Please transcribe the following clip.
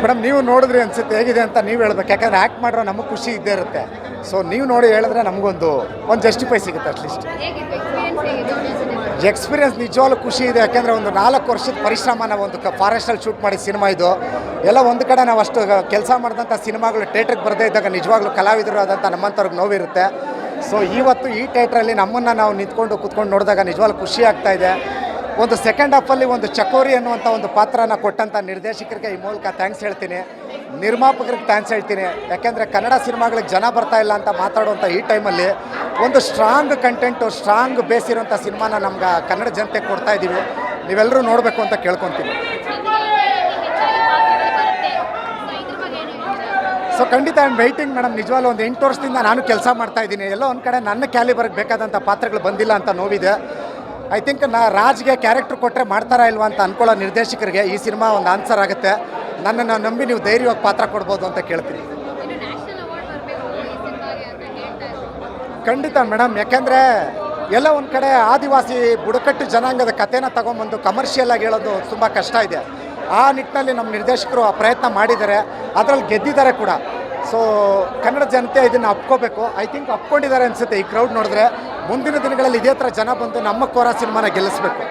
Madam ನೀವು ನೋಡಿದ್ರಿ ಅನ್ಸುತ್ತೆ ಹೇಗಿದೆ ಅಂತ ನೀವು ಹೇಳ್ಬೇಕು, ಯಾಕಂದ್ರೆ ಆ್ಯಕ್ಟ್ ಮಾಡಿರೋ ನಮಗೆ ಖುಷಿ ಇದ್ದೇ ಇರುತ್ತೆ. ಸೊ ನೀವು ನೋಡಿ ಹೇಳಿದ್ರೆ ನಮಗೊಂದು ಜಸ್ಟಿಫೈ ಸಿಗುತ್ತೆ ಅಟ್ಲೀಸ್ಟ್. ಎಕ್ಸ್ಪೀರಿಯನ್ಸ್ ನಿಜವಾಗ್ಲೂ ಖುಷಿ ಇದೆ, ಯಾಕೆಂದರೆ ಒಂದು 4 ವರ್ಷದ ಪರಿಶ್ರಮನ ಒಂದು ಫಾರೆಸ್ಟಲ್ಲಿ ಶೂಟ್ ಮಾಡಿ ಸಿನಿಮಾ ಇದು. ಎಲ್ಲ ಒಂದು ಕಡೆ ನಾವು ಅಷ್ಟು ಕೆಲಸ ಮಾಡಿದಂಥ ಸಿನಿಮಾಗಳು ಥಿಯೇಟ್ರಿಗೆ ಬರದೇ ಇದ್ದಾಗ ನಿಜವಾಗ್ಲೂ ಕಲಾವಿದರು ಆದಂಥ ನಮ್ಮಂಥವ್ರಿಗೆ ನೋವಿರುತ್ತೆ. ಸೊ ಇವತ್ತು ಈ ಥಿಯೇಟ್ರಲ್ಲಿ ನಮ್ಮನ್ನು ನಾವು ನಿಂತ್ಕೊಂಡು ಕೂತ್ಕೊಂಡು ನೋಡಿದಾಗ ನಿಜವಾಗ್ಲೂ ಖುಷಿ ಆಗ್ತಾ ಇದೆ. ಒಂದು ಸೆಕೆಂಡ್ ಹಾಫಲ್ಲಿ ಒಂದು ಚಕೋರಿ ಅನ್ನುವಂಥ ಒಂದು ಪಾತ್ರನ ಕೊಟ್ಟಂಥ ನಿರ್ದೇಶಕರಿಗೆ ಈ ಮೂಲಕ ಥ್ಯಾಂಕ್ಸ್ ಹೇಳ್ತೀನಿ, ನಿರ್ಮಾಪಕರಿಗೆ ಥ್ಯಾಂಕ್ಸ್ ಹೇಳ್ತೀನಿ. ಯಾಕೆಂದರೆ ಕನ್ನಡ ಸಿನಿಮಾಗಳಿಗೆ ಜನ ಬರ್ತಾ ಇಲ್ಲ ಅಂತ ಮಾತಾಡುವಂಥ ಈ ಟೈಮಲ್ಲಿ ಒಂದು ಸ್ಟ್ರಾಂಗ್ ಕಂಟೆಂಟು, ಸ್ಟ್ರಾಂಗ್ ಬೇಸ್ ಇರುವಂಥ ಸಿನಿಮಾನ ನಮ್ಗೆ ಕನ್ನಡ ಜನತೆಗೆ ಕೊಡ್ತಾ ಇದ್ದೀವಿ. ನೀವೆಲ್ಲರೂ ನೋಡಬೇಕು ಅಂತ ಕೇಳ್ಕೊತೀನಿ. ಸೊ ಖಂಡಿತ ಐ ಆಮ್ ವೆಯ್ಟಿಂಗ್ ಮೇಡಮ್. ನಿಜವಾಗ್ಲೂ ಒಂದು 8 ವರ್ಷದಿಂದ ನಾನು ಕೆಲಸ ಮಾಡ್ತಾಯಿದ್ದೀನಿ. ಎಲ್ಲೋ ಒಂದು ಕಡೆ ನನ್ನ ಕ್ಯಾಲಿಬರ್ಗೆ ಬೇಕಾದಂಥ ಪಾತ್ರಗಳು ಬಂದಿಲ್ಲ ಅಂತ ನೋವಿದೆ. ಐ ಥಿಂಕ್ ರಾಜ್ಗೆ ಕ್ಯಾರೆಕ್ಟ್ರ್ ಕೊಟ್ಟರೆ ಮಾಡ್ತಾರಾ ಇಲ್ವಾ ಅಂತ ಅಂದ್ಕೊಳ್ಳೋ ನಿರ್ದೇಶಕರಿಗೆ ಈ ಸಿನಿಮಾ ಒಂದು ಆನ್ಸರ್ ಆಗುತ್ತೆ. ನನ್ನನ್ನು ನಂಬಿ ನೀವು ಧೈರ್ಯವಾಗಿ ಪಾತ್ರ ಕೊಡ್ಬೋದು ಅಂತ ಕೇಳ್ತೀನಿ. ಖಂಡಿತ ಮೇಡಮ್, ಯಾಕೆಂದರೆ ಎಲ್ಲ ಒಂದು ಕಡೆ ಆದಿವಾಸಿ ಬುಡಕಟ್ಟು ಜನಾಂಗದ ಕಥೆನ ತೊಗೊಂಬಂದು ಕಮರ್ಷಿಯಲಾಗಿ ಹೇಳೋದು ತುಂಬ ಕಷ್ಟ ಇದೆ. ಆ ನಿಟ್ಟಿನಲ್ಲಿ ನಮ್ಮ ನಿರ್ದೇಶಕರು ಆ ಪ್ರಯತ್ನ ಮಾಡಿದ್ದಾರೆ, ಅದರಲ್ಲಿ ಗೆದ್ದಿದ್ದಾರೆ ಕೂಡ. ಸೊ ಕನ್ನಡ ಜನತೆ ಇದನ್ನು ಅಪ್ಕೋಬೇಕು. ಐ ಥಿಂಕ್ ಅಪ್ಕೊಂಡಿದ್ದಾರೆ ಅನಿಸುತ್ತೆ ಈ ಕ್ರೌಡ್ ನೋಡಿದ್ರೆ. ಮುಂದಿನ ದಿನಗಳಲ್ಲಿ ಇದೇ ಥರ ಜನ ಬಂದು ನಮ್ಮ ಕೋರ ಸಿನಿಮಾನ ಗೆಲ್ಲಿಸ್ಬೇಕು.